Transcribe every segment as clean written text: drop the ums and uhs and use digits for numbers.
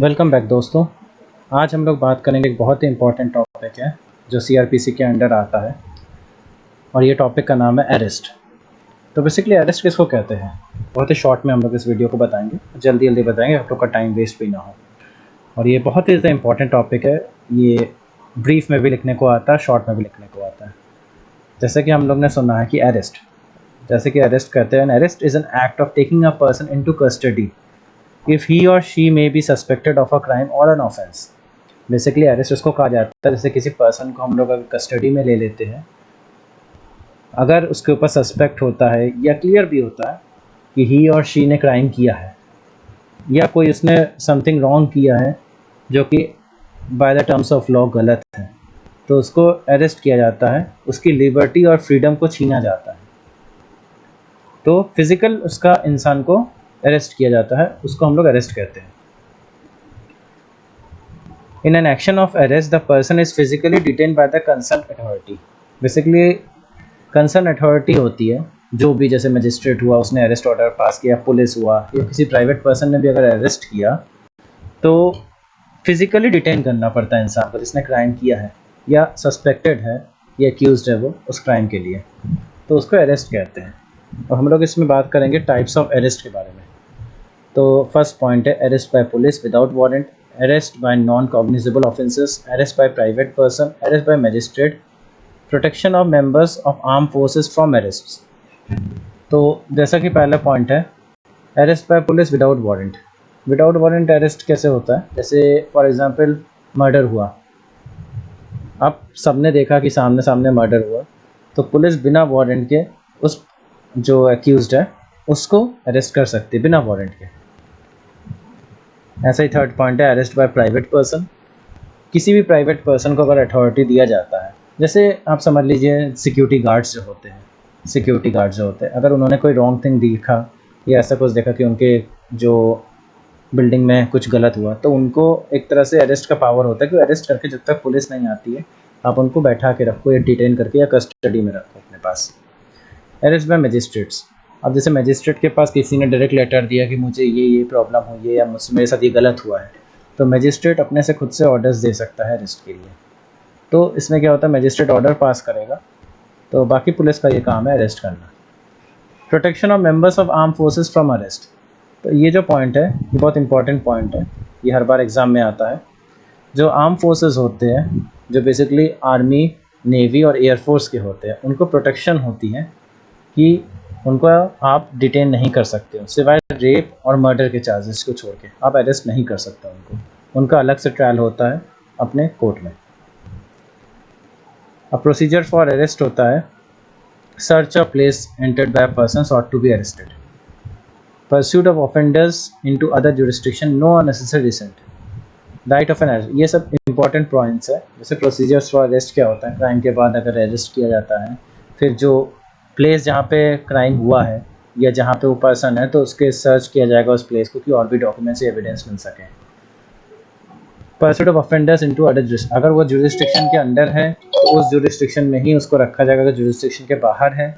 Welcome back दोस्तों। आज हम लोग बात करेंगे एक बहुत ही इम्पॉर्टेंट टॉपिक है जो सीआरपीसी के अंडर आता है और ये टॉपिक का नाम है अरेस्ट। तो बेसिकली अरेस्ट किसको कहते हैं, बहुत ही शॉर्ट में हम लोग इस वीडियो को बताएंगे, जल्दी जल्दी बताएंगे, आप लोग का टाइम वेस्ट भी ना हो। और ये बहुत ही ज़्यादा इम्पॉर्टेंट टॉपिक है, ये ब्रीफ में भी लिखने को आता है, शॉर्ट में भी लिखने को आता है। जैसे कि हम लोग ने सुना है कि अरेस्ट, जैसे कि अरेस्ट कहते हैं, arrest is an act of taking a person into custody if he or she may be suspected of a crime or an offense। Basically arrest उसको कहा जाता है जैसे किसी पर्सन को हम लोग अगर कस्टडी में ले लेते हैं, अगर उसके ऊपर सस्पेक्ट होता है या क्लियर भी होता है कि ही और शी ने क्राइम किया है या कोई उसने समथिंग रॉन्ग किया है जो कि by the terms of law गलत है, तो उसको अरेस्ट किया जाता है, उसकी लिबर्टी और फ्रीडम को छीना जाता है। तो फिज़िकल उसका इंसान को अरेस्ट किया जाता है, उसको हम लोग अरेस्ट कहते हैं। In an action of arrest the person is physically detain by the concern authority. Basically concern authority होती है, जो भी जैसे मजिस्ट्रेट हुआ उसने अरेस्ट ऑर्डर पास किया, पुलिस हुआ या किसी प्राइवेट पर्सन ने भी अगर अरेस्ट किया तो फिजिकली डिटेन करना पड़ता है इंसान को जिसने क्राइम किया है या सस्पेक्टेड है या एक्यूज्ड है वो उस क्राइम के लिए, तो उसको अरेस्ट कहते हैं। और हम लोग इसमें बात करेंगे टाइप्स ऑफ अरेस्ट के बारे में। तो फर्स्ट पॉइंट है arrest by police without warrant, arrest by non cognizable offences, arrest by private person, arrest by magistrate, protection of members of arm forces from arrest. तो जैसा कि पहला पॉइंट है arrest by police without warrant. Without warrant arrest कैसे होता है, जैसे for example murder हुआ, अब सबने देखा कि सामने सामने मर्डर हुआ, तो पुलिस बिना वारंट के उस जो एक्यूज्ड है उसको अरेस्ट कर सकती है बिना वारंट के। ऐसा ही थर्ड पॉइंट है अरेस्ट बाय प्राइवेट पर्सन। किसी भी प्राइवेट पर्सन को अगर अथॉरिटी दिया जाता है, जैसे आप समझ लीजिए सिक्योरिटी गार्ड्स जो होते हैं, सिक्योरिटी गार्ड्स जो होते हैं, अगर उन्होंने कोई रॉन्ग थिंग देखा या ऐसा कुछ देखा कि उनके जो बिल्डिंग में कुछ गलत हुआ, तो उनको एक तरह से अरेस्ट का पावर होता है कि अरेस्ट करके जब तक पुलिस नहीं आती है आप उनको बैठा के रखो या डिटेन करके या कस्टडी में रखो अपने पास। अरेस्ट बाय मजिस्ट्रेट्स, अब जैसे मजिस्ट्रेट के पास किसी ने डायरेक्ट लेटर दिया कि मुझे ये प्रॉब्लम हुई है या मुझसे मेरे साथ ये गलत हुआ है, तो मजिस्ट्रेट अपने से खुद से ऑर्डर्स दे सकता है अरेस्ट के लिए। तो इसमें क्या होता है, मजिस्ट्रेट ऑर्डर पास करेगा, तो बाकी पुलिस का ये काम है अरेस्ट करना। Protection of members of arm forces from arrest, तो ये जो पॉइंट है ये बहुत इंपॉर्टेंट पॉइंट है, ये हर बार एग्ज़ाम में आता है। जो आर्म फोर्सेस होते हैं, जो बेसिकली आर्मी, नेवी और एयरफोर्स के होते हैं, उनको प्रोटेक्शन होती है कि उनको आप डिटेन नहीं कर सकते हो, सिवाय रेप और मर्डर के चार्जेस को छोड़ के आप अरेस्ट नहीं कर सकते उनको, उनका अलग से ट्रायल होता है अपने कोर्ट में। अब प्रोसीजर फॉर अरेस्ट होता है search of place entered by person sought to be arrested, pursuit of offenders into other jurisdiction, no unnecessary restraint, right of an arrest. ये सब इंपॉर्टेंट पॉइंट्स है। जैसे प्रोसीजर्स फॉर अरेस्ट क्या होता है, crime के बाद अगर अरेस्ट किया जाता है, फिर जो प्लेस जहाँ पे क्राइम हुआ है या जहाँ पे वो पर्सन है तो उसके सर्च किया जाएगा उस प्लेस को कि और भी डॉक्यूमेंट्स या एविडेंस मिल सकें। Pursuit of offenders into other jurisdiction, अगर वो जुरिस्डिक्शन के अंडर है तो उस जुरिस्डिक्शन में ही उसको रखा जाएगा, अगर जुरिस्डिक्शन के बाहर है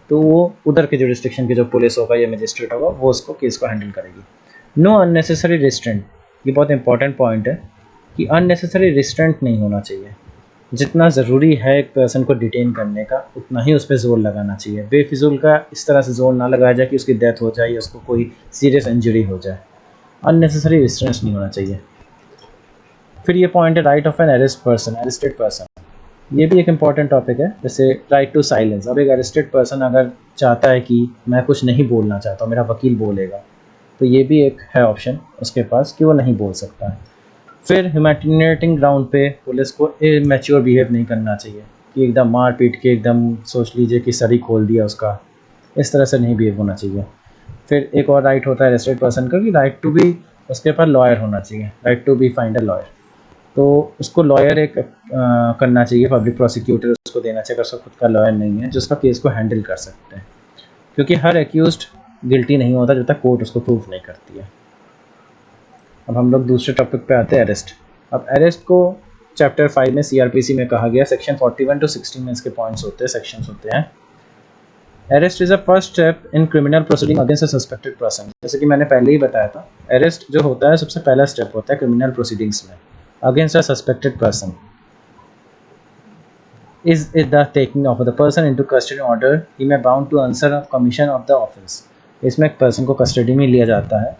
तो वो उधर के जुरिस्डिक्शन की जो पुलिस होगा या मजिस्ट्रेट होगा वो उसको केस को हैंडल करेगी। नो अननेसेसरी रिस्ट्रेंट, ये बहुत इंपॉर्टेंट पॉइंट है कि अननेसेसरी रिस्ट्रेंट नहीं होना चाहिए। जितना ज़रूरी है एक पर्सन को डिटेन करने का उतना ही उस पर जोर लगाना चाहिए। बेफिजूल का इस तरह से जोर ना लगाया जाए कि उसकी डेथ हो जाए या उसको कोई सीरियस इंजरी हो जाए। अननेसेसरी रिस्ट्रेंट्स नहीं होना चाहिए। फिर ये पॉइंट है right of an arrest person, arrested person, ये भी एक इम्पॉर्टेंट टॉपिक है। जैसे राइट टू साइलेंस, अब एक अरेस्टेड पर्सन अगर चाहता है कि मैं कुछ नहीं बोलना चाहता हूँ, मेरा वकील बोलेगा, तो ये भी एक है ऑप्शन उसके पास कि वो नहीं बोल सकता है। फिर ह्यूमैनिटेरियन ग्राउंड पे पुलिस को इमैच्योर बिहेव नहीं करना चाहिए कि एकदम मार पीट के एकदम सोच लीजिए कि सर ही खोल दिया उसका, इस तरह से नहीं बिहेव होना चाहिए। फिर एक और राइट होता है अरेस्टेड पर्सन का कि राइट टू बी, उसके पास लॉयर होना चाहिए, right to be find a lawyer, तो उसको लॉयर एक करना चाहिए, पब्लिक प्रोसिक्यूटर उसको देना चाहिए अगर उसका खुद का लॉयर नहीं है जो उसका केस को हैंडल कर सकते हैं, क्योंकि हर एक्यूज्ड गिल्टी नहीं होता जब तक कोर्ट उसको प्रूफ नहीं करती है। अब हम लोग दूसरे टॉपिक पे आते हैं अरेस्ट। अब अरेस्ट को चैप्टर 5 में सीआरपीसी में कहा गया, सेक्शन 41 to 16 में इसके पॉइंट्स होते हैं, सेक्शंस होते हैं। Arrest is a first step in criminal proceeding against a suspected person. जैसे कि मैंने पहले ही बताया था, अरेस्ट जो होता है सबसे पहला स्टेप होता है क्रिमिनल प्रोसीडिंग्स में against a suspected person. Is the taking of the person into custody order he may bound to answer of commission of the offence. इसमें एक पर्सन को कस्टडी में लिया जाता है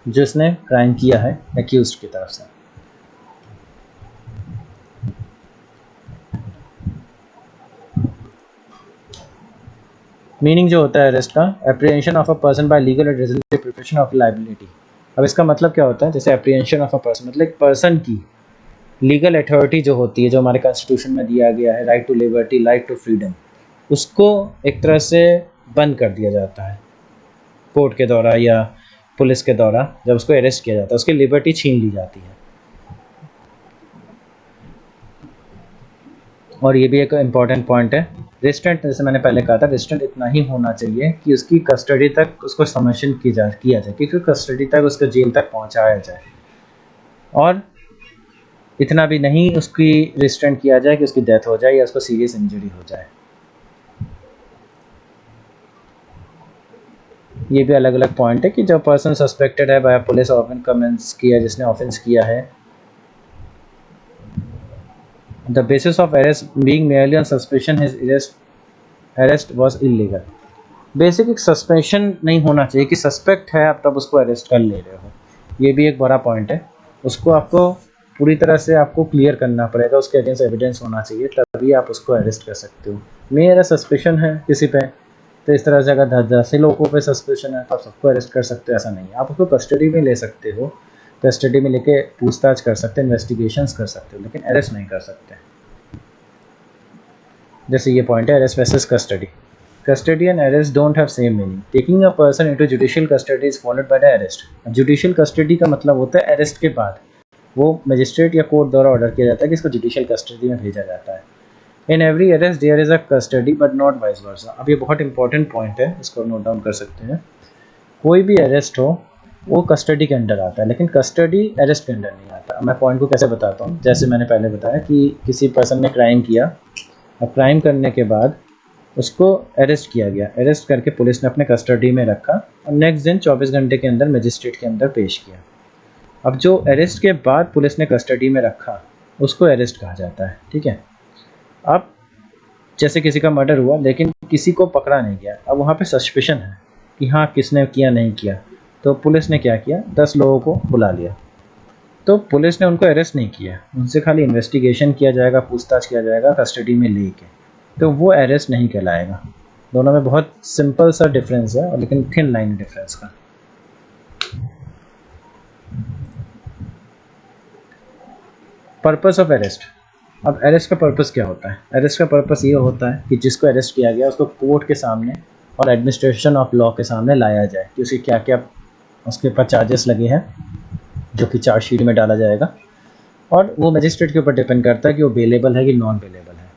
जिसने क्राइम किया है एक्यूज्ड की तरफ से। मीनिंग जो होता है अरेस्ट का, apprehension of a person by legal और रेजिडेंशियल प्रिपरेशन ऑफ लाइबिलिटी। अब इसका मतलब क्या होता है, जैसे एप्रीहेंशन ऑफ अ पर्सन मतलब एक पर्सन की लीगल अथॉरिटी जो होती है, जो हमारे कॉन्स्टिट्यूशन में दिया गया है, right to liberty, right to freedom, उसको एक तरह से बंद कर दिया जाता है कोर्ट के द्वारा या पुलिस के द्वारा। जब उसको अरेस्ट किया जाता है उसकी लिबर्टी छीन ली जाती है। और ये भी एक इम्पॉर्टेंट पॉइंट है, रेस्ट्रेंट, जैसे मैंने पहले कहा था, रेस्ट्रेंट इतना ही होना चाहिए कि उसकी कस्टडी तक उसको सबमिशन किया जाए, क्योंकि कस्टडी तक उसको जेल तक पहुंचाया जाए, और इतना भी नहीं उसकी रेस्ट्रेंट किया जाए कि उसकी डेथ हो जाए या उसको सीरियस इंजरी हो जाए। ये भी अलग अलग पॉइंट है कि जो पर्सन सस्पेक्टेड है बाय पुलिस ऑफेंस कमेंस किया, जिसने ऑफेंस किया है, the basis of arrest being merely on suspicion his arrest was illegal. Basic एक सस्पेंशन नहीं होना चाहिए कि सस्पेक्ट है आप तब उसको अरेस्ट कर ले रहे हो, ये भी एक बड़ा पॉइंट है। उसको आपको पूरी तरह से आपको क्लियर करना पड़ेगा, उसके अगेंस्ट एविडेंस होना चाहिए, तभी आप उसको अरेस्ट कर सकते हो। मेरा सस्पेशन है किसी पे, तो इस तरह से अगर 10 लोगों पे सस्पेशन है तो आप सबको अरेस्ट कर सकते हो, ऐसा नहीं है। आप उसको कस्टडी में ले सकते हो, कस्टडी में लेके पूछताछ कर सकते हैं, इन्वेस्टिगेशंस कर सकते हो, लेकिन अरेस्ट नहीं कर सकते। जैसे ये पॉइंट है arrest versus custody. Custody and arrest don't have same meaning. Taking a person into judicial custody is followed by the arrest. Judicial custody का मतलब होता है अरेस्ट के बाद वो मजिस्ट्रेट या कोर्ट द्वारा ऑर्डर किया जाता है कि इसको जुडिशियल कस्टडी में भेजा जाता है। In every arrest there is a custody but not vice versa. अब ये बहुत इंपॉर्टेंट पॉइंट है, इसको नोट डाउन कर सकते हैं। कोई भी अरेस्ट हो वो कस्टडी के अंडर आता है, लेकिन कस्टडी अरेस्ट के अंडर नहीं आता। मैं पॉइंट को कैसे बताता हूँ, जैसे मैंने पहले बताया कि किसी पर्सन ने क्राइम किया, अब क्राइम करने के बाद उसको अरेस्ट किया गया, अरेस्ट करके पुलिस ने अपने कस्टडी में रखा और नेक्स्ट दिन 24 घंटे के अंदर मजिस्ट्रेट के अंदर पेश किया। अब जो अरेस्ट के बाद पुलिस ने कस्टडी में रखा उसको अरेस्ट कहा जाता है, ठीक है। अब जैसे किसी का मर्डर हुआ लेकिन किसी को पकड़ा नहीं गया, अब वहाँ पे सस्पिशन है कि हाँ किसने किया नहीं किया, तो पुलिस ने क्या किया, 10 लोगों को बुला लिया, तो पुलिस ने उनको अरेस्ट नहीं किया, उनसे खाली इन्वेस्टिगेशन किया जाएगा, पूछताछ किया जाएगा कस्टडी में लेके, तो वो अरेस्ट नहीं कहलाएगा। दोनों में बहुत सिंपल सा डिफरेंस है, और लेकिन थिन लाइन डिफरेंस का। Purpose of arrest. अब अरेस्ट का पर्पस क्या होता है, अरेस्ट का पर्पस ये होता है कि जिसको अरेस्ट किया गया उसको कोर्ट के सामने और एडमिनिस्ट्रेशन ऑफ लॉ के सामने लाया जाए कि उसके क्या क्या उसके ऊपर चार्जेस लगे हैं, जो कि चार्जशीट में डाला जाएगा, और वो मजिस्ट्रेट के ऊपर डिपेंड करता है कि वो बेलेबल है कि नॉन बेलेबल है।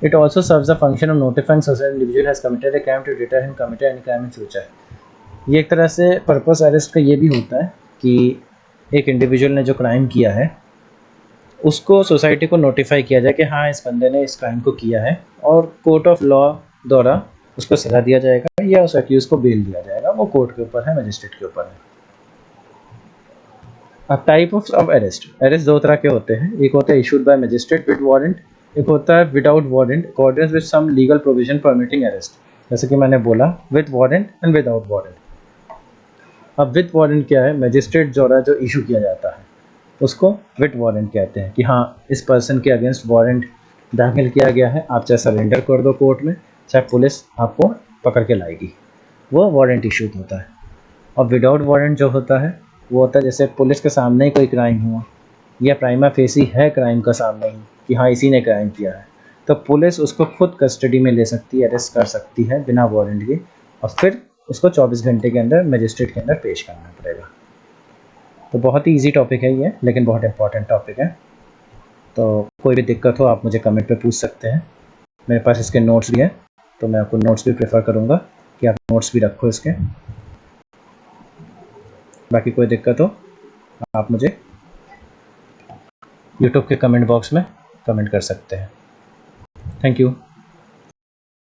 It also serves the function of notifying such an individual has committed a crime to deter him commit any crime in future. ये एक तरह से पर्पस अरेस्ट का ये भी होता है कि एक इंडिविजुअल ने जो क्राइम किया है उसको सोसाइटी को नोटिफाई किया जाए कि हाँ इस बंदे ने इस क्राइम को किया है, और कोर्ट ऑफ लॉ द्वारा उसको सजा दिया जाएगा या उस एक्यूज को बेल दिया जाएगा, वो कोर्ट के ऊपर है, मजिस्ट्रेट के ऊपर है। अब टाइप ऑफ अरेस्ट, अरेस्ट दो तरह के होते हैं, एक होता है issued by magistrate with warrant, एक होता है without warrant according with some legal provision permitting arrest. जैसे कि मैंने बोला with warrant and without warrant. अब विद वारंट क्या है, मजिस्ट्रेट द्वारा जो इशू किया जाता है उसको विद वारंट कहते हैं कि हाँ इस पर्सन के अगेंस्ट वारंट दाखिल किया गया है, आप चाहे सरेंडर कर दो कोर्ट में, चाहे पुलिस आपको पकड़ के लाएगी, वो वारंट इशूड होता है। और विदाउट वारंट जो होता है वो होता है जैसे पुलिस के सामने ही कोई क्राइम हुआ या प्राइमा फेसी है क्राइम का सामने ही कि हाँ इसी ने क्राइम किया है, तो पुलिस उसको खुद कस्टडी में ले सकती है, अरेस्ट कर सकती है बिना वारंट के, और फिर उसको 24 घंटे के अंदर मजिस्ट्रेट के अंदर पेश करना पड़ेगा। तो बहुत ही इजी टॉपिक है ये, लेकिन बहुत इंपॉर्टेंट टॉपिक है। तो कोई भी दिक्कत हो आप मुझे कमेंट पे पूछ सकते हैं। मेरे पास इसके नोट्स भी हैं, तो मैं आपको नोट्स भी प्रेफर करूँगा कि आप नोट्स भी रखो इसके। बाकी कोई दिक्कत हो आप मुझे यूट्यूब के कमेंट बॉक्स में कमेंट कर सकते हैं। Thank you.